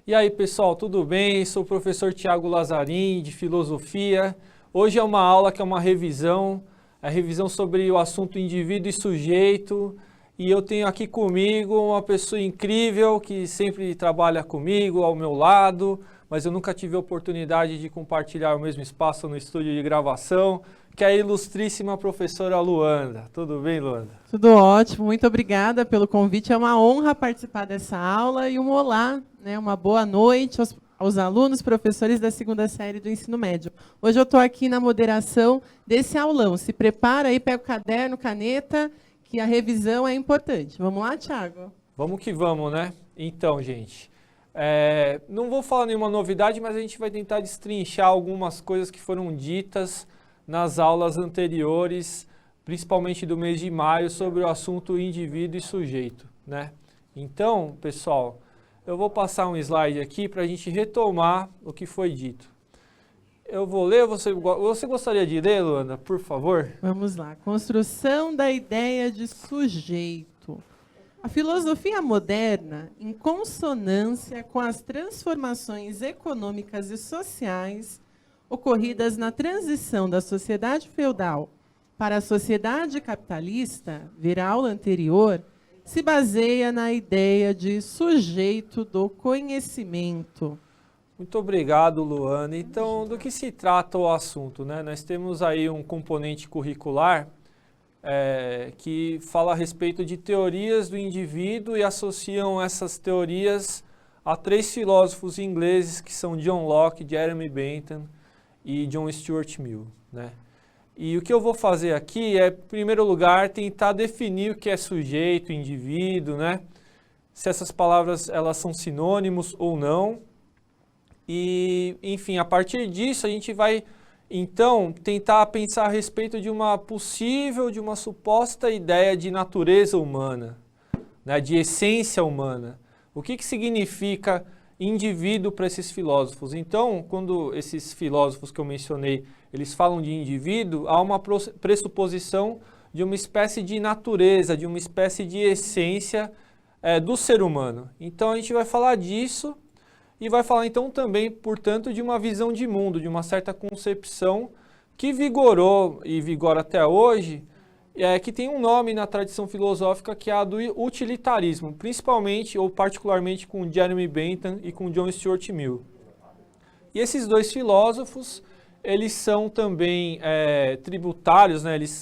E aí, pessoal, tudo bem? Sou o professor Tiago Lazzarin, de Filosofia. Hoje é uma aula que é uma revisão, a revisão sobre o assunto indivíduo e sujeito. E eu tenho aqui comigo uma pessoa incrível que sempre trabalha comigo, ao meu lado, mas eu nunca tive a oportunidade de compartilhar o mesmo espaço no estúdio de gravação, que é a ilustríssima professora Luanda. Tudo bem, Luanda? Tudo ótimo, muito obrigada pelo convite. É uma honra participar dessa aula e um olá, né, uma boa noite aos alunos, professores da segunda série do ensino médio. Hoje eu estou aqui na moderação desse aulão. Se prepara aí, pega o caderno, caneta, que a revisão é importante. Vamos lá, Thiago? Vamos que vamos, né? Então, gente, não vou falar nenhuma novidade, mas a gente vai tentar destrinchar algumas coisas que foram ditas nas aulas anteriores, principalmente do mês de maio, sobre o assunto indivíduo e sujeito, né? Então, pessoal, eu vou passar um slide aqui para a gente retomar o que foi dito. Eu vou ler, você gostaria de ler, Luanda, por favor? Vamos lá. Construção da ideia de sujeito. A filosofia moderna, em consonância com as transformações econômicas e sociais ocorridas na transição da sociedade feudal para a sociedade capitalista, verá aula anterior, se baseia na ideia de sujeito do conhecimento. Muito obrigado, Luana. Então, do que se trata o assunto, né? Nós temos aí um componente curricular que fala a respeito de teorias do indivíduo e associam essas teorias a três filósofos ingleses que são John Locke, Jeremy Bentham e John Stuart Mill, né? E o que eu vou fazer aqui é, em primeiro lugar, tentar definir o que é sujeito, indivíduo, né? Se essas palavras elas são sinônimos ou não. E, enfim, a partir disso a gente vai, então, tentar pensar a respeito de uma possível, de uma suposta ideia de natureza humana, né? De essência humana. O que significa indivíduo para esses filósofos? Então, quando esses filósofos que eu mencionei, eles falam de indivíduo, há uma pressuposição de uma espécie de natureza, de uma espécie de essência do ser humano. Então, a gente vai falar disso e vai falar então também, portanto, de uma visão de mundo, de uma certa concepção que vigorou e vigora até hoje, que tem um nome na tradição filosófica que é a do utilitarismo, principalmente ou particularmente com Jeremy Bentham e com John Stuart Mill. E esses dois filósofos, eles são também tributários, né? Eles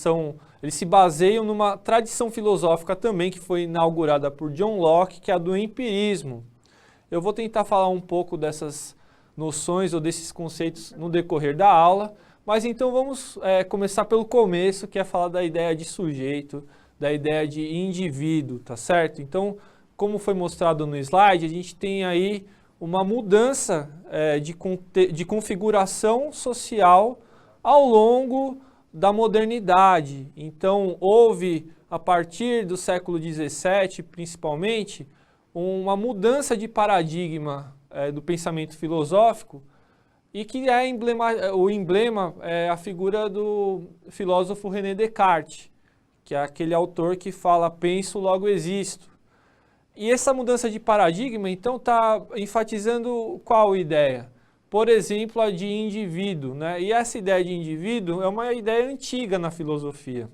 se baseiam numa tradição filosófica também que foi inaugurada por John Locke, que é a do empirismo. Eu vou tentar falar um pouco dessas noções ou desses conceitos no decorrer da aula, mas então vamos começar pelo começo, que é falar da ideia de sujeito, da ideia de indivíduo, tá certo? Então, como foi mostrado no slide, a gente tem aí uma mudança de configuração social ao longo da modernidade. Então, houve, a partir do século XVII, principalmente, uma mudança de paradigma do pensamento filosófico e que o emblema é a figura do filósofo René Descartes, que é aquele autor que fala penso, logo existo. E essa mudança de paradigma, então, está enfatizando qual ideia? Por exemplo, a de indivíduo, né? E essa ideia de indivíduo é uma ideia antiga na filosofia.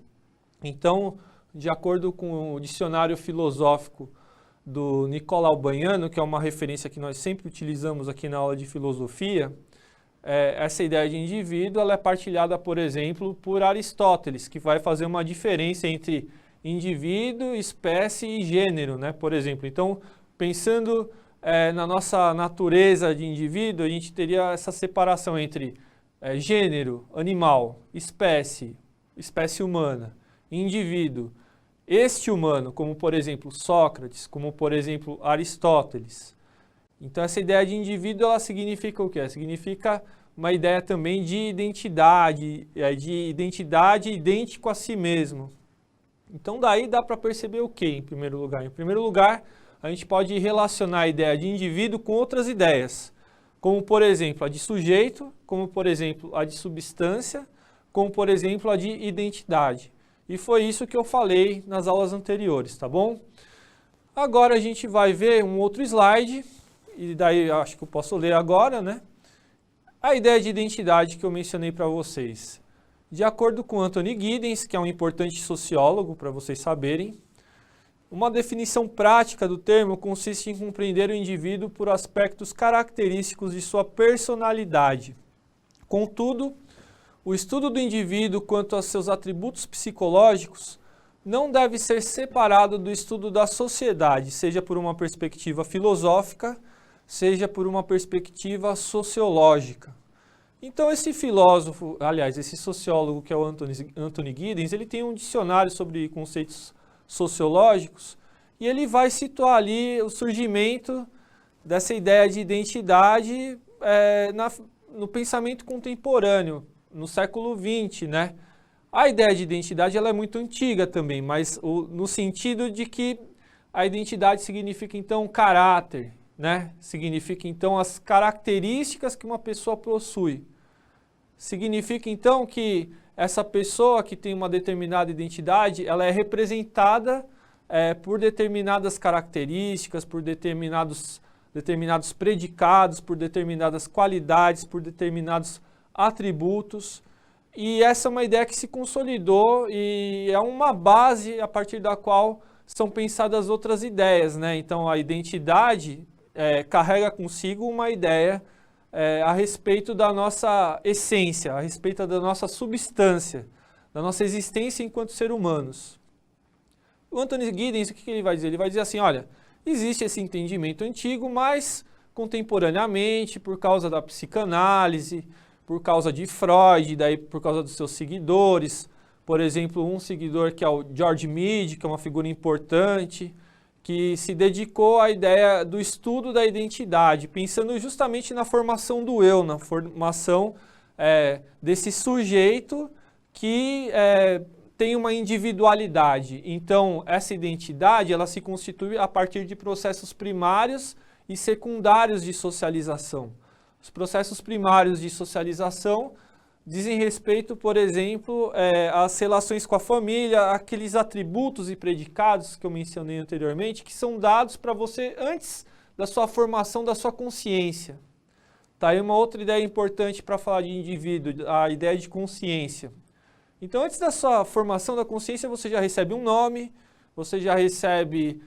Então, de acordo com o dicionário filosófico do Nicolau Baiano, que é uma referência que nós sempre utilizamos aqui na aula de filosofia, essa ideia de indivíduo ela é partilhada, por exemplo, por Aristóteles, que vai fazer uma diferença entre indivíduo, espécie e gênero, né? Por exemplo, então, pensando na nossa natureza de indivíduo, a gente teria essa separação entre gênero, animal, espécie humana, indivíduo, este humano, como por exemplo Sócrates, como por exemplo Aristóteles. Então essa ideia de indivíduo, ela significa o quê? Significa uma ideia também de identidade idêntico a si mesmo. Então daí dá para perceber o quê, em primeiro lugar? Em primeiro lugar, a gente pode relacionar a ideia de indivíduo com outras ideias, como por exemplo a de sujeito, como por exemplo a de substância, como por exemplo a de identidade. E foi isso que eu falei nas aulas anteriores, tá bom? Agora a gente vai ver um outro slide e daí eu acho que eu posso ler agora, né? A ideia de identidade que eu mencionei para vocês. De acordo com Anthony Giddens, que é um importante sociólogo, para vocês saberem, uma definição prática do termo consiste em compreender o indivíduo por aspectos característicos de sua personalidade. Contudo, o estudo do indivíduo quanto a seus atributos psicológicos não deve ser separado do estudo da sociedade, seja por uma perspectiva filosófica, seja por uma perspectiva sociológica. Então esse filósofo, aliás, esse sociólogo que é o Anthony Giddens, ele tem um dicionário sobre conceitos sociológicos e ele vai situar ali o surgimento dessa ideia de identidade no pensamento contemporâneo, no século XX, né? A ideia de identidade ela é muito antiga também, mas no sentido de que a identidade significa então caráter, né? Significa então as características que uma pessoa possui. Significa então que essa pessoa que tem uma determinada identidade, ela é representada por determinadas características, por determinados predicados, por determinadas qualidades, por determinados atributos. E essa é uma ideia que se consolidou e é uma base a partir da qual são pensadas outras ideias, né? Então a identidade carrega consigo uma ideia a respeito da nossa essência, a respeito da nossa substância, da nossa existência enquanto seres humanos. O Anthony Giddens, o que ele vai dizer? Ele vai dizer assim, olha, existe esse entendimento antigo, mas contemporaneamente, por causa da psicanálise, por causa de Freud, daí por causa dos seus seguidores, por exemplo, um seguidor que é o George Mead, que é uma figura importante, que se dedicou à ideia do estudo da identidade, pensando justamente na formação do eu, na formação desse sujeito que tem uma individualidade. Então, essa identidade ela se constitui a partir de processos primários e secundários de socialização. Os processos primários de socialização dizem respeito, por exemplo, às relações com a família, aqueles atributos e predicados que eu mencionei anteriormente, que são dados para você antes da sua formação da sua consciência. Tá aí uma outra ideia importante para falar de indivíduo, a ideia de consciência. Então, antes da sua formação da consciência, você já recebe um nome, você já recebe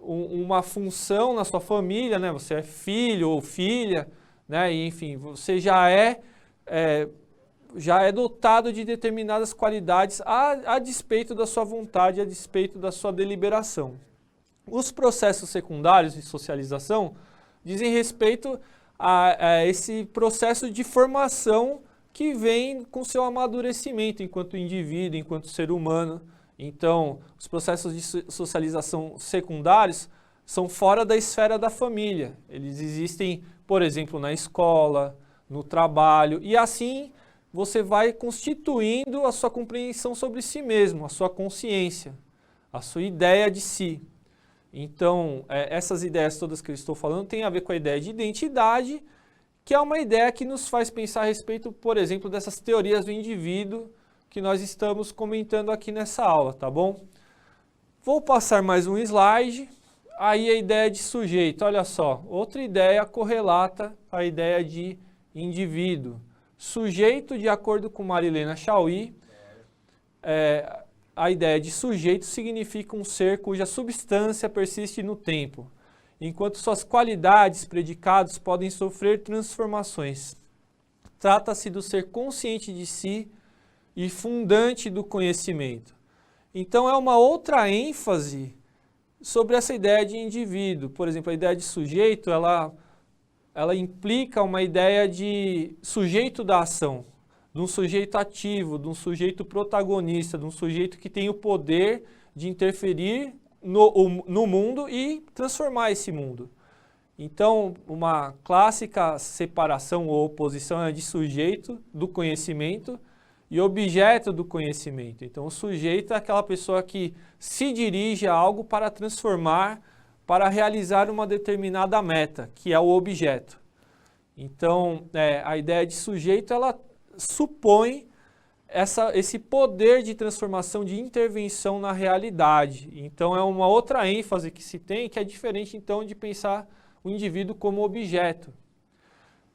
uma função na sua família, né? Você é filho ou filha, né? E, enfim, você já é dotado de determinadas qualidades a despeito da sua vontade, a despeito da sua deliberação. Os processos secundários de socialização dizem respeito a esse processo de formação que vem com seu amadurecimento enquanto indivíduo, enquanto ser humano. Então, os processos de socialização secundários são fora da esfera da família. Eles existem, por exemplo, na escola, no trabalho, e assim você vai constituindo a sua compreensão sobre si mesmo, a sua consciência, a sua ideia de si. Então, essas ideias todas que eu estou falando têm a ver com a ideia de identidade, que é uma ideia que nos faz pensar a respeito, por exemplo, dessas teorias do indivíduo que nós estamos comentando aqui nessa aula, tá bom? Vou passar mais um slide. Aí a ideia de sujeito, olha só, outra ideia correlata à ideia de indivíduo. Sujeito, de acordo com Marilena Chauí, a ideia de sujeito significa um ser cuja substância persiste no tempo, enquanto suas qualidades, predicados, podem sofrer transformações. Trata-se do ser consciente de si e fundante do conhecimento. Então é uma outra ênfase sobre essa ideia de indivíduo. Por exemplo, a ideia de sujeito, ela implica uma ideia de sujeito da ação, de um sujeito ativo, de um sujeito protagonista, de um sujeito que tem o poder de interferir no mundo e transformar esse mundo. Então, uma clássica separação ou oposição é de sujeito do conhecimento e objeto do conhecimento. Então, o sujeito é aquela pessoa que se dirige a algo para transformar, para realizar uma determinada meta, que é o objeto. Então, a ideia de sujeito, ela supõe esse poder de transformação, de intervenção na realidade. Então, é uma outra ênfase que se tem, que é diferente, então, de pensar o indivíduo como objeto.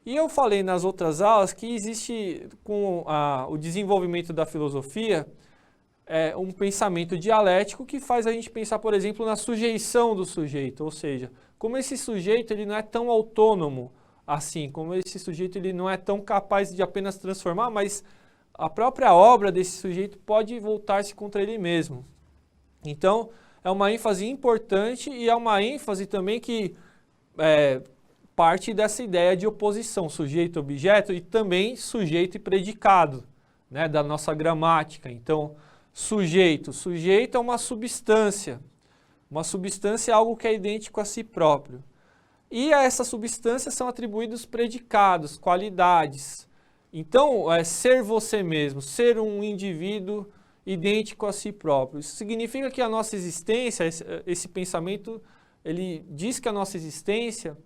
E eu falei nas outras aulas que existe, com o desenvolvimento da filosofia, um pensamento dialético que faz a gente pensar, por exemplo, na sujeição do sujeito, ou seja, como esse sujeito ele não é tão autônomo assim, como esse sujeito ele não é tão capaz de apenas transformar, mas a própria obra desse sujeito pode voltar-se contra ele mesmo. Então, é uma ênfase importante e é uma ênfase também que parte dessa ideia de oposição, sujeito-objeto e também sujeito e predicado, né, da nossa gramática. Então, sujeito é uma substância é algo que é idêntico a si próprio. E a essa substância são atribuídos predicados, qualidades. Então, ser você mesmo, ser um indivíduo idêntico a si próprio. Isso significa que a nossa existência, esse pensamento, ele diz que a nossa existência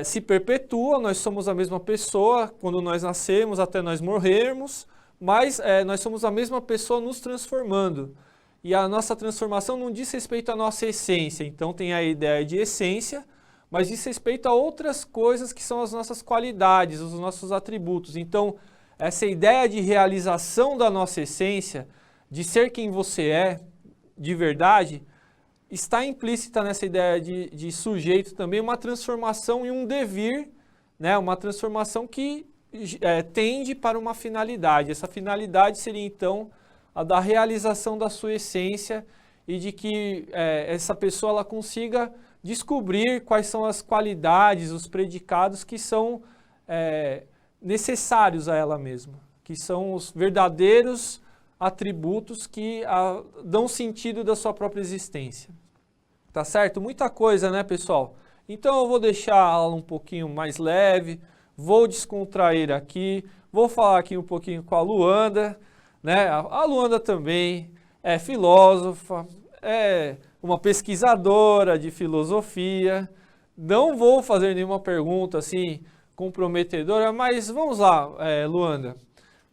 se perpetua, nós somos a mesma pessoa quando nós nascemos até nós morrermos, mas nós somos a mesma pessoa nos transformando. E a nossa transformação não diz respeito à nossa essência, então tem a ideia de essência, mas diz respeito a outras coisas que são as nossas qualidades, os nossos atributos. Então, essa ideia de realização da nossa essência, de ser quem você é, de verdade, está implícita nessa ideia de sujeito também, uma transformação e um devir, né? Uma transformação que tende para uma finalidade. Essa finalidade seria, então, a da realização da sua essência e de que essa pessoa ela consiga descobrir quais são as qualidades, os predicados que são necessários a ela mesma, que são os verdadeiros atributos que dão sentido da sua própria existência. Tá certo? Muita coisa, né, pessoal? Então eu vou deixar a aula um pouquinho mais leve, vou descontrair aqui, vou falar aqui um pouquinho com a Luanda, né? A Luanda também é filósofa, é uma pesquisadora de filosofia. Não vou fazer nenhuma pergunta assim comprometedora, mas vamos lá, Luanda.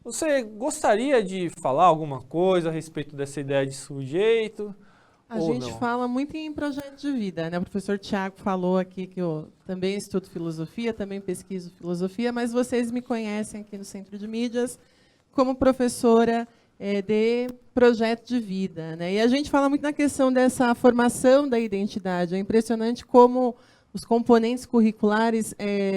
Você gostaria de falar alguma coisa a respeito dessa ideia de sujeito? A gente fala muito em projeto de vida, né? O professor Tiago falou aqui que eu também estudo filosofia, também pesquiso filosofia, mas vocês me conhecem aqui no Centro de Mídias como professora de projeto de vida, né? E a gente fala muito na questão dessa formação da identidade. É impressionante como os componentes curriculares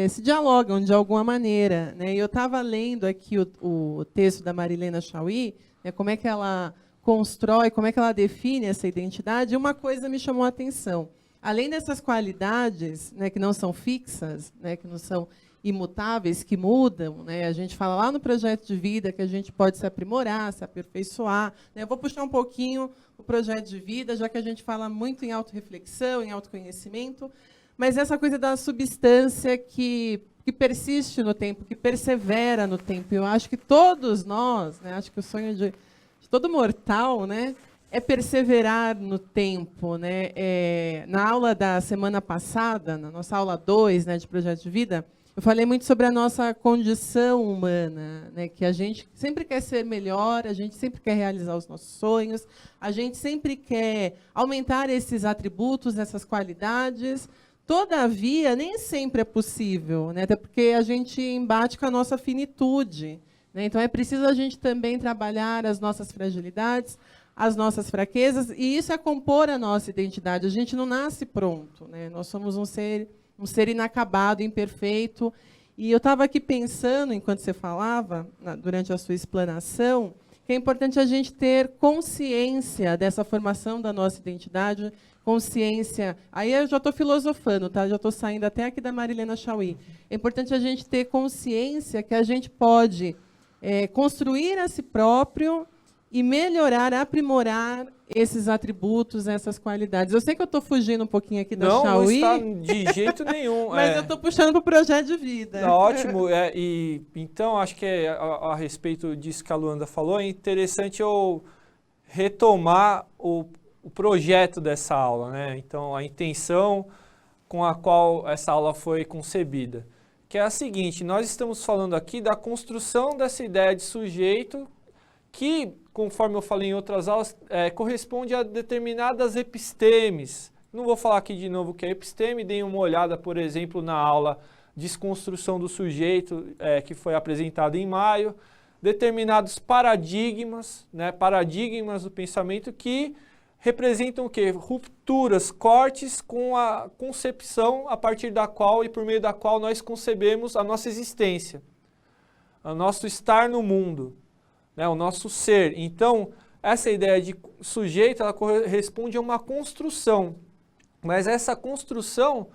se dialogam de alguma maneira, né? E eu estava lendo aqui o texto da Marilena Chauí, né, como é que ela constrói, como é que ela define essa identidade, e uma coisa me chamou a atenção. Além dessas qualidades, né, que não são fixas, né, que não são imutáveis, que mudam, né, a gente fala lá no projeto de vida que a gente pode se aprimorar, se aperfeiçoar. Né, eu vou puxar um pouquinho o projeto de vida, já que a gente fala muito em autorreflexão, em autoconhecimento, mas essa coisa da substância que persiste no tempo, que persevera no tempo. Eu acho que todos nós, né, acho que o sonho de todo mortal, né, é perseverar no tempo, né? Na aula da semana passada, na nossa aula 2, né, de projeto de vida, eu falei muito sobre a nossa condição humana, né, que a gente sempre quer ser melhor, a gente sempre quer realizar os nossos sonhos, a gente sempre quer aumentar esses atributos, essas qualidades. Todavia, nem sempre é possível, né, até porque a gente embate com a nossa finitude. Então, é preciso a gente também trabalhar as nossas fragilidades, as nossas fraquezas, e isso é compor a nossa identidade. A gente não nasce pronto, né? Nós somos um ser inacabado, imperfeito. E eu estava aqui pensando, enquanto você falava, durante a sua explanação, que é importante a gente ter consciência dessa formação da nossa identidade, consciência. Aí eu já estou filosofando, tá? Já estou saindo até aqui da Marilena Chauí. É importante a gente ter consciência que a gente pode construir a si próprio e melhorar, aprimorar esses atributos, essas qualidades. Eu sei que eu estou fugindo um pouquinho aqui da Chauí. Não está de jeito nenhum. Mas eu estou puxando para o projeto de vida. Tá ótimo. E, então, acho que a respeito disso que a Luanda falou, é interessante eu retomar o projeto dessa aula, né? Então, a intenção com a qual essa aula foi concebida, que é a seguinte: nós estamos falando aqui da construção dessa ideia de sujeito que, conforme eu falei em outras aulas, corresponde a determinadas epistemes Não vou falar aqui de novo o que é episteme, deem uma olhada, por exemplo, na aula Desconstrução do Sujeito, que foi apresentada em maio, determinados paradigmas, né, paradigmas do pensamento que representam o quê? Rupturas, cortes com a concepção a partir da qual e por meio da qual nós concebemos a nossa existência, o nosso estar no mundo, né, o nosso ser. Então, essa ideia de sujeito, ela corresponde a uma construção, mas essa construção,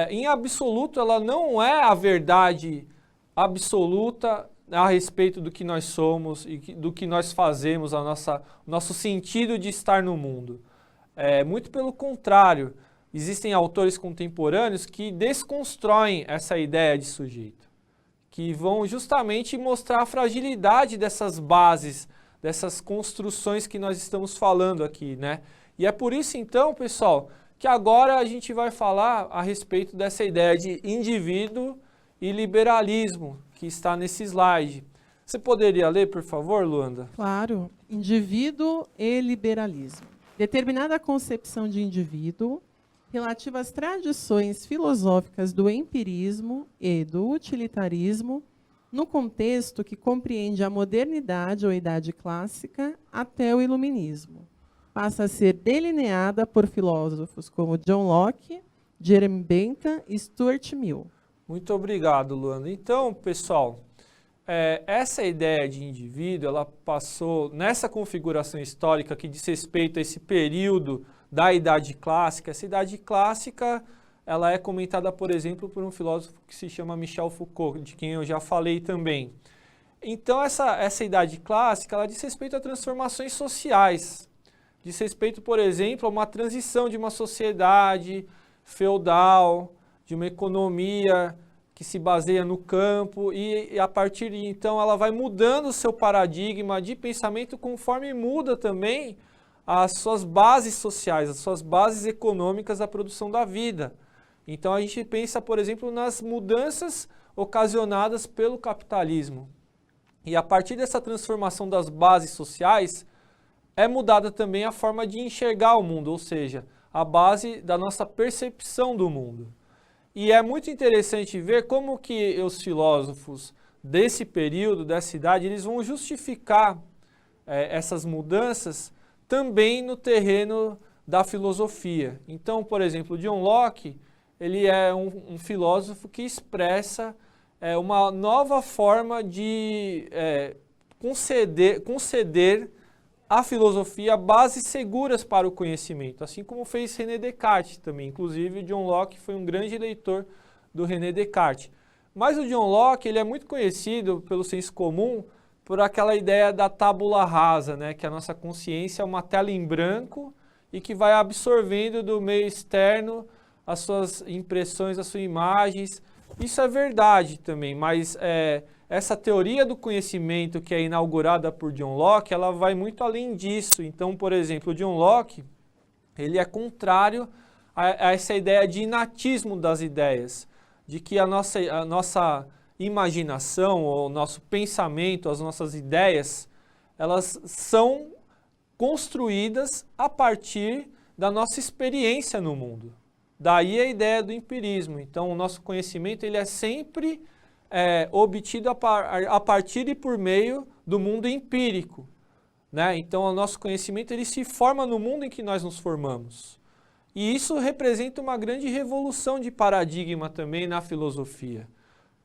em absoluto, ela não é a verdade absoluta a respeito do que nós somos e do que nós fazemos, nosso sentido de estar no mundo. Muito pelo contrário, existem autores contemporâneos que desconstroem essa ideia de sujeito, que vão justamente mostrar a fragilidade dessas bases, dessas construções que nós estamos falando aqui, né? E é por isso, então, pessoal, que agora a gente vai falar a respeito dessa ideia de indivíduo e liberalismo, que está nesse slide. Você poderia ler, por favor, Luanda? Claro. Indivíduo e liberalismo. Determinada concepção de indivíduo relativa às tradições filosóficas do empirismo e do utilitarismo, no contexto que compreende a modernidade ou idade clássica até o iluminismo. Passa a ser delineada por filósofos como John Locke, Jeremy Bentham e Stuart Mill. Muito obrigado, Luanda. Então, pessoal, essa ideia de indivíduo, ela passou nessa configuração histórica que diz respeito a esse período da Idade Clássica. Essa Idade Clássica, ela é comentada, por exemplo, por um filósofo que se chama Michel Foucault, de quem eu já falei também. Então, essa Idade Clássica, ela diz respeito a transformações sociais. Diz respeito, por exemplo, a uma transição de uma sociedade feudal, de uma economia que se baseia no campo e a partir de então ela vai mudando o seu paradigma de pensamento conforme muda também as suas bases sociais, as suas bases econômicas da produção da vida. Então a gente pensa, por exemplo, nas mudanças ocasionadas pelo capitalismo. E a partir dessa transformação das bases sociais, é mudada também a forma de enxergar o mundo, ou seja, a base da nossa percepção do mundo. E é muito interessante ver como que os filósofos desse período, dessa idade, eles vão justificar essas mudanças também no terreno da filosofia. Então, por exemplo, John Locke, ele é um filósofo que expressa uma nova forma de conceder à filosofia bases seguras para o conhecimento, assim como fez René Descartes também. Inclusive, John Locke foi um grande leitor do René Descartes. Mas o John Locke, ele é muito conhecido pelo senso comum por aquela ideia da tábula rasa, né? Que a nossa consciência é uma tela em branco e que vai absorvendo do meio externo as suas impressões, as suas imagens. Isso é verdade também, mas essa teoria do conhecimento que é inaugurada por John Locke, ela vai muito além disso. Então, por exemplo, o John Locke, ele é contrário a essa ideia de inatismo das ideias, de que a nossa imaginação, o nosso pensamento, as nossas ideias, elas são construídas a partir da nossa experiência no mundo. Daí a ideia do empirismo. Então, o nosso conhecimento ele é sempre obtido a partir e por meio do mundo empírico, né? Então, o nosso conhecimento ele se forma no mundo em que nós nos formamos. E isso representa uma grande revolução de paradigma também na filosofia.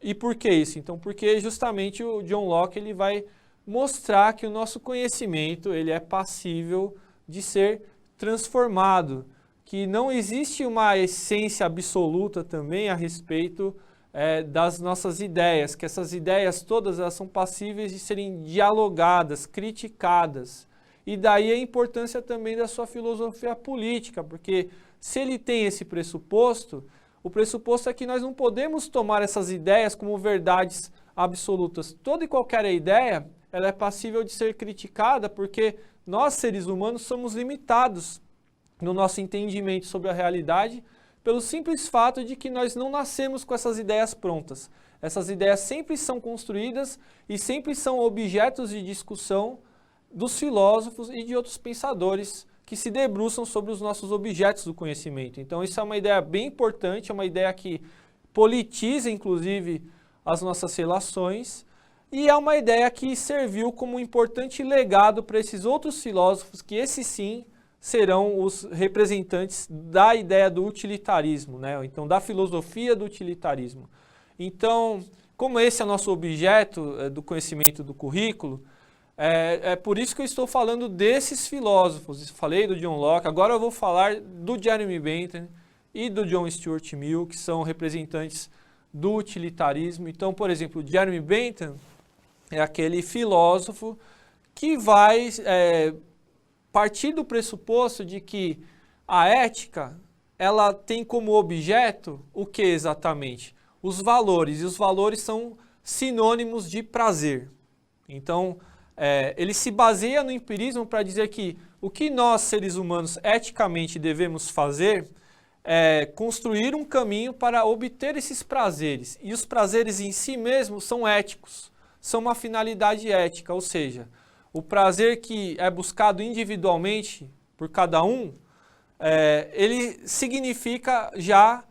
E por que isso? Então, porque justamente o John Locke ele vai mostrar que o nosso conhecimento ele é passível de ser transformado, que não existe uma essência absoluta também a respeito das nossas ideias, que essas ideias todas elas são passíveis de serem dialogadas, criticadas. E daí a importância também da sua filosofia política, porque se ele tem esse pressuposto, o pressuposto é que nós não podemos tomar essas ideias como verdades absolutas. Toda e qualquer ideia, ela é passível de ser criticada, porque nós, seres humanos, somos limitados no nosso entendimento sobre a realidade, pelo simples fato de que nós não nascemos com essas ideias prontas. Essas ideias sempre são construídas e sempre são objetos de discussão dos filósofos e de outros pensadores que se debruçam sobre os nossos objetos do conhecimento. Então isso é uma ideia bem importante, é uma ideia que politiza, inclusive, as nossas relações, e é uma ideia que serviu como um importante legado para esses outros filósofos, que esses sim serão os representantes da ideia do utilitarismo, né? Então da filosofia do utilitarismo. Então, como esse é o nosso objeto do conhecimento do currículo, é por isso que eu estou falando desses filósofos. Eu falei do John Locke, agora eu vou falar do Jeremy Bentham e do John Stuart Mill, que são representantes do utilitarismo. Então, por exemplo, o Jeremy Bentham é aquele filósofo que vai partir do pressuposto de que a ética, ela tem como objeto o que exatamente? Os valores, e os valores são sinônimos de prazer. Então, ele se baseia no empirismo para dizer que o que nós, seres humanos, eticamente devemos fazer é construir um caminho para obter esses prazeres. E os prazeres em si mesmos são éticos, são uma finalidade ética, ou seja, o prazer que é buscado individualmente por cada um, ele significa já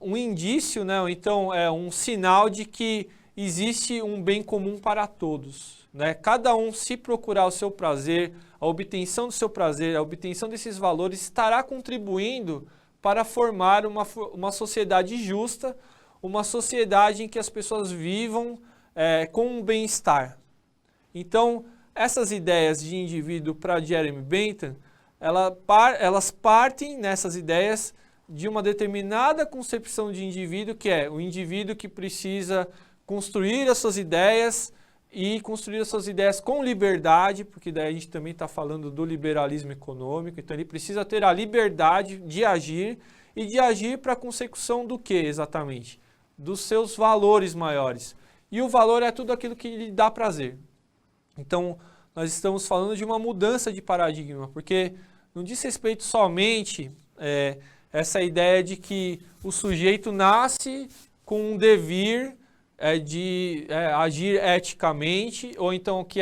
um indício, né? Então é um sinal de que existe um bem comum para todos, né? Cada um, se procurar o seu prazer, a obtenção do seu prazer, a obtenção desses valores, estará contribuindo para formar uma sociedade justa, uma sociedade em que as pessoas vivam com um bem-estar. Então, essas ideias de indivíduo para Jeremy Bentham, elas partem nessas ideias de uma determinada concepção de indivíduo, que é o indivíduo que precisa construir as suas ideias e construir as suas ideias com liberdade, porque daí a gente também está falando do liberalismo econômico, então ele precisa ter a liberdade de agir e de agir para a consecução do que exatamente? Dos seus valores maiores. E o valor é tudo aquilo que lhe dá prazer. Então, nós estamos falando de uma mudança de paradigma, porque não diz respeito somente essa ideia de que o sujeito nasce com um devir de agir eticamente, ou então que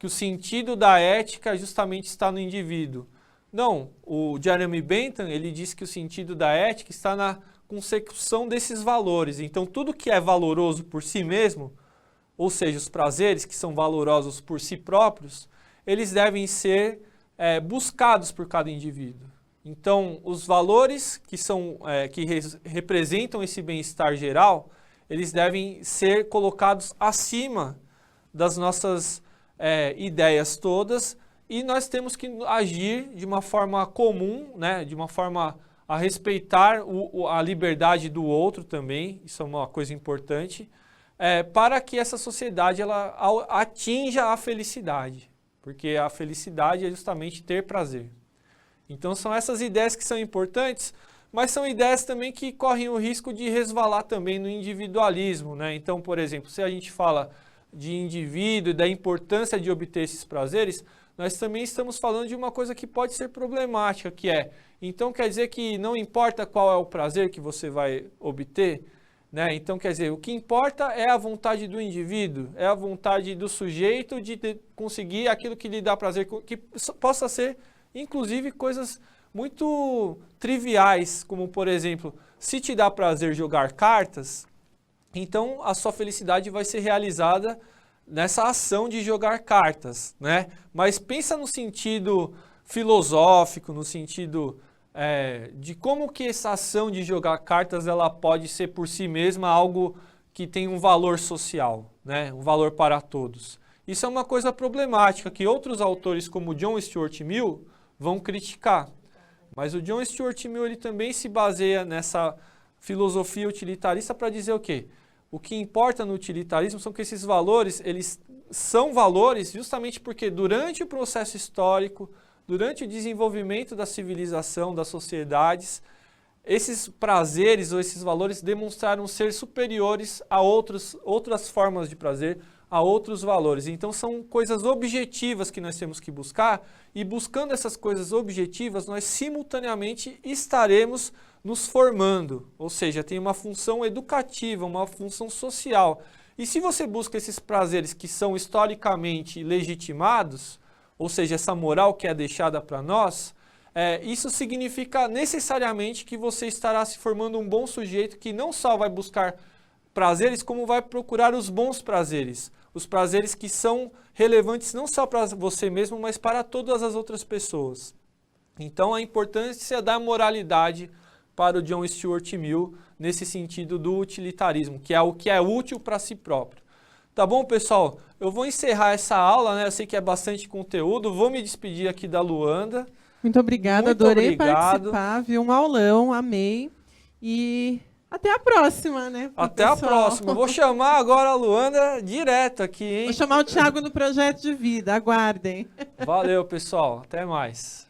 o sentido da ética justamente está no indivíduo. Não, o Jeremy Bentham, ele diz que o sentido da ética está na consecução desses valores. Então, tudo que é valoroso por si mesmo, ou seja, os prazeres que são valorosos por si próprios, eles devem ser buscados por cada indivíduo. Então, os valores que representam esse bem-estar geral, eles devem ser colocados acima das nossas ideias todas, e nós temos que agir de uma forma comum, né, de uma forma a respeitar a liberdade do outro também, isso é uma coisa importante, para que essa sociedade ela atinja a felicidade, porque a felicidade é justamente ter prazer. Então são essas ideias que são importantes, mas são ideias também que correm o risco de resvalar também no individualismo, né? Então, por exemplo, se a gente fala de indivíduo e da importância de obter esses prazeres, nós também estamos falando de uma coisa que pode ser problemática, que então quer dizer que não importa qual é o prazer que você vai obter, né? Então quer dizer, o que importa é a vontade do indivíduo, é a vontade do sujeito de conseguir aquilo que lhe dá prazer, que possa ser, inclusive, coisas muito triviais, como, por exemplo, se te dá prazer jogar cartas, então a sua felicidade vai ser realizada nessa ação de jogar cartas, né? Mas pensa no sentido filosófico, no sentido de como que essa ação de jogar cartas ela pode ser por si mesma algo que tem um valor social, né? Um valor para todos. Isso é uma coisa problemática que outros autores como John Stuart Mill vão criticar. Mas o John Stuart Mill ele também se baseia nessa filosofia utilitarista para dizer o quê? O que importa no utilitarismo são que esses valores, eles são valores justamente porque durante o processo histórico, durante o desenvolvimento da civilização, das sociedades, esses prazeres ou esses valores demonstraram ser superiores a outras formas de prazer, a outros valores. Então são coisas objetivas que nós temos que buscar, e buscando essas coisas objetivas, nós simultaneamente estaremos nos formando, ou seja, tem uma função educativa, uma função social. E se você busca esses prazeres que são historicamente legitimados, ou seja, essa moral que é deixada para nós, isso significa necessariamente que você estará se formando um bom sujeito que não só vai buscar prazeres, como vai procurar os bons prazeres. Os prazeres que são relevantes não só para você mesmo, mas para todas as outras pessoas. Então, a importância da moralidade para o John Stuart Mill nesse sentido do utilitarismo, que é o que é útil para si próprio. Tá bom, pessoal? Eu vou encerrar essa aula, né? Eu sei que é bastante conteúdo. Vou me despedir aqui da Luanda. Muito obrigada, Muito adorei obrigado. participar, viu? Um aulão, amei. E até a próxima, né? Até a próxima. Eu vou chamar agora a Luanda direto aqui, hein? Vou chamar o Thiago no projeto de vida, aguardem. Valeu, pessoal. Até mais.